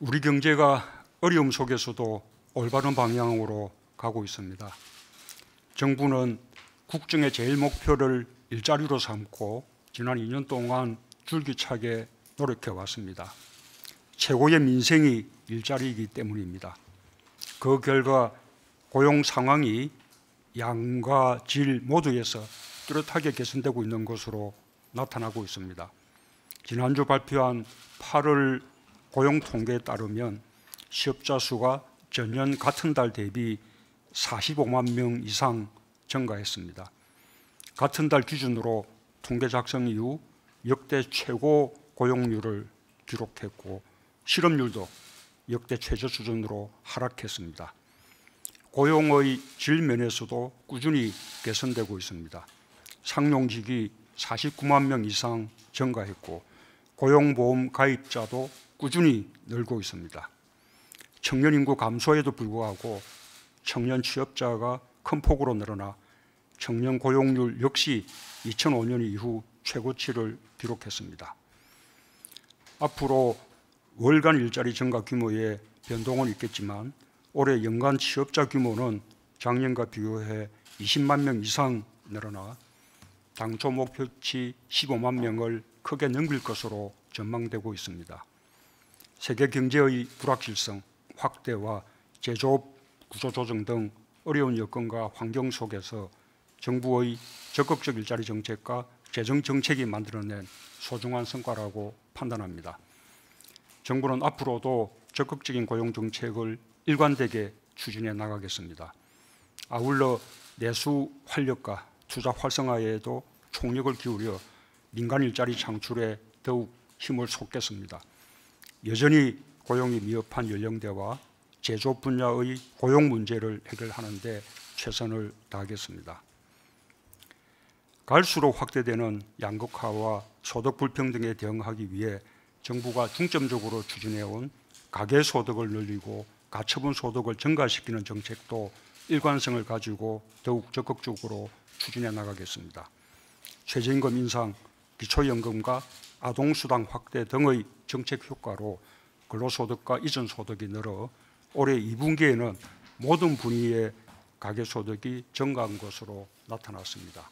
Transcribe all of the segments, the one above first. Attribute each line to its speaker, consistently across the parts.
Speaker 1: 우리 경제가 어려움 속에서도 올바른 방향으로 가고 있습니다. 정부는 국정의 제일 목표를 일자리로 삼고 지난 2년 동안 줄기차게 노력해 왔습니다. 최고의 민생이 일자리이기 때문입니다. 그 결과 고용 상황이 양과 질 모두에서 뚜렷하게 개선되고 있는 것으로 나타나고 있습니다. 지난주 발표한 8월 고용 통계에 따르면 실업자 수가 전년 같은 달 대비 45만 명 이상 증가했습니다. 같은 달 기준으로 통계 작성 이후 역대 최고 고용률을 기록했고 실업률도 역대 최저 수준으로 하락했습니다. 고용의 질 면에서도 꾸준히 개선되고 있습니다. 상용직이 49만 명 이상 증가했고 고용보험 가입자도 꾸준히 늘고 있습니다. 청년 인구 감소에도 불구하고 청년 취업자가 큰 폭으로 늘어나 청년 고용률 역시 2005년 이후 최고치를 기록했습니다. 앞으로 월간 일자리 증가 규모에 변동은 있겠지만 올해 연간 취업자 규모는 작년과 비교해 20만 명 이상 늘어나 당초 목표치 15만 명을 크게 넘길 것으로 전망되고 있습니다. 세계 경제의 불확실성, 확대와 제조업 구조 조정 등 어려운 여건과 환경 속에서 정부의 적극적 일자리 정책과 재정 정책이 만들어낸 소중한 성과라고 판단합니다. 정부는 앞으로도 적극적인 고용 정책을 일관되게 추진해 나가겠습니다. 아울러 내수 활력과 투자 활성화에도 총력을 기울여 민간 일자리 창출에 더욱 힘을 쏟겠습니다. 여전히 고용이 미흡한 연령대와 제조업 분야의 고용 문제를 해결하는 데 최선을 다하겠습니다. 갈수록 확대되는 양극화와 소득 불평등에 대응하기 위해 정부가 중점적으로 추진해온 가계소득을 늘리고 가처분 소득을 증가시키는 정책도 일관성을 가지고 더욱 적극적으로 추진해 나가겠습니다. 최저임금 인상, 기초연금과 아동수당 확대 등의 정책 효과로 근로소득과 이전소득이 늘어 올해 2분기에는 모든 분위의 가계소득이 증가한 것으로 나타났습니다.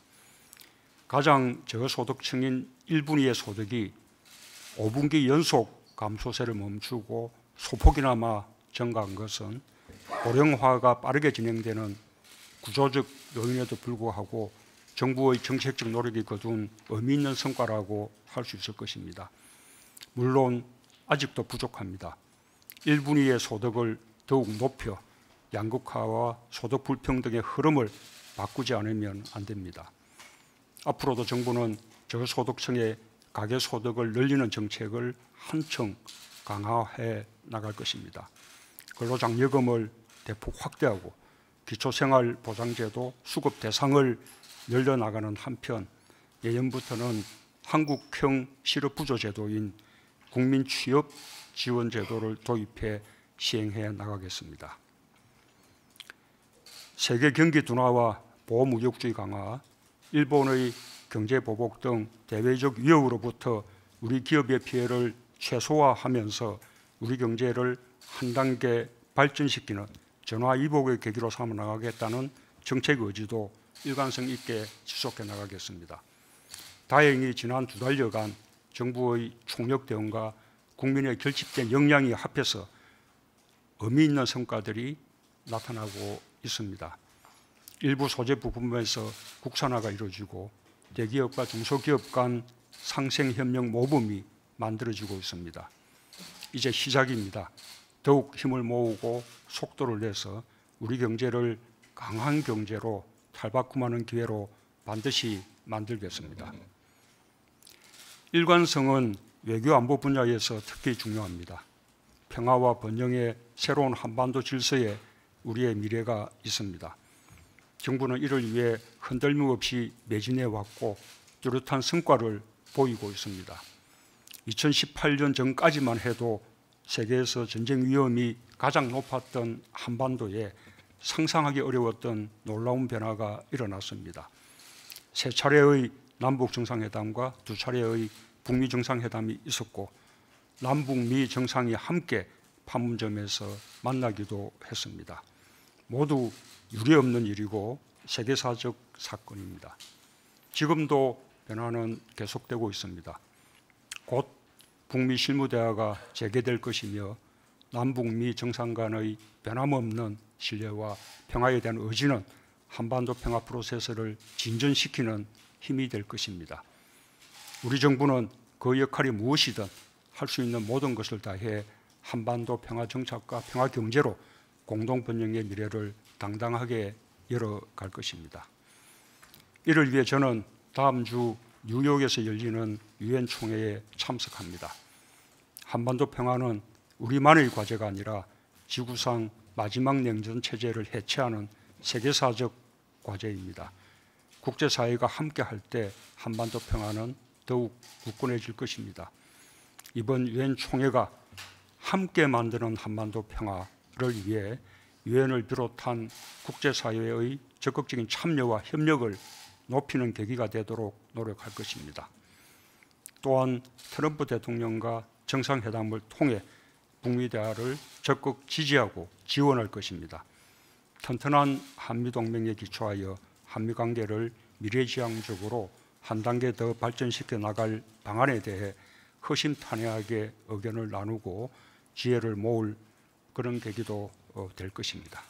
Speaker 1: 가장 저소득층인 1분위의 소득이 5분기 연속 감소세를 멈추고 소폭이나마 증가한 것은 고령화가 빠르게 진행되는 구조적 요인에도 불구하고 정부의 정책적 노력이 거둔 의미 있는 성과라고 할 수 있을 것입니다. 물론 아직도 부족합니다. 1분위의 소득을 더욱 높여 양극화와 소득 불평등의 흐름을 바꾸지 않으면 안 됩니다. 앞으로도 정부는 저소득층의 가계소득을 늘리는 정책을 한층 강화해 나갈 것입니다. 근로장려금을 대폭 확대하고 기초생활보장제도 수급 대상을 늘려나가는 한편 내년부터는 한국형 실업부조제도인 국민취업지원제도를 도입해 시행해 나가겠습니다. 세계 경기 둔화와 보호무역주의 강화, 일본의 경제보복 등 대외적 위협으로부터 우리 기업의 피해를 최소화하면서 우리 경제를 한 단계 발전시키는 전화위복의 계기로 삼아 나가겠다는 정책 의지도 일관성 있게 지속해 나가겠습니다. 다행히 지난 2달여간 정부의 총력 대응과 국민의 결집된 역량이 합해서 의미 있는 성과들이 나타나고 있습니다. 일부 소재 부품에서 국산화가 이루어지고 대기업과 중소기업 간 상생협력 모범이 만들어지고 있습니다. 이제 시작입니다. 더욱 힘을 모으고 속도를 내서 우리 경제를 강한 경제로 탈바꿈하는 기회로 반드시 만들겠습니다. 일관성은 외교 안보 분야에서 특히 중요합니다. 평화와 번영의 새로운 한반도 질서에 우리의 미래가 있습니다. 정부는 이를 위해 흔들림 없이 매진해 왔고 뚜렷한 성과를 보이고 있습니다. 2018년 전까지만 해도 세계에서 전쟁 위험이 가장 높았던 한반도에 상상하기 어려웠던 놀라운 변화가 일어났습니다. 3차례의 남북 정상회담과 2차례의 북미 정상회담이 있었고 남북미 정상이 함께 판문점에서 만나기도 했습니다. 모두 유례없는 일이고 세계사적 사건입니다. 지금도 변화는 계속되고 있습니다. 곧 북미 실무대화가 재개될 것이며 남북미 정상 간의 변함없는 신뢰와 평화에 대한 의지는 한반도 평화 프로세스를 진전시키는 힘이 될 것입니다. 우리 정부는 그 역할이 무엇이든 할 수 있는 모든 것을 다해 한반도 평화 정착과 평화 경제로 공동 번영의 미래를 당당하게 열어갈 것입니다. 이를 위해 저는 다음 주 뉴욕에서 열리는 유엔 총회에 참석합니다. 한반도 평화는 우리만의 과제가 아니라 지구상 마지막 냉전 체제를 해체하는 세계사적 과제입니다. 국제사회가 함께할 때 한반도 평화는 더욱 굳건해질 것입니다. 이번 유엔 총회가 함께 만드는 한반도 평화를 위해 유엔을 비롯한 국제사회의 적극적인 참여와 협력을 높이는 계기가 되도록 노력할 것입니다. 또한 트럼프 대통령과 정상회담을 통해 북미 대화를 적극 지지하고 지원할 것입니다. 튼튼한 한미동맹에 기초하여 한미관계를 미래지향적으로 한 단계 더 발전시켜 나갈 방안에 대해 허심탄회하게 의견을 나누고 지혜를 모을 그런 계기도 될 것입니다.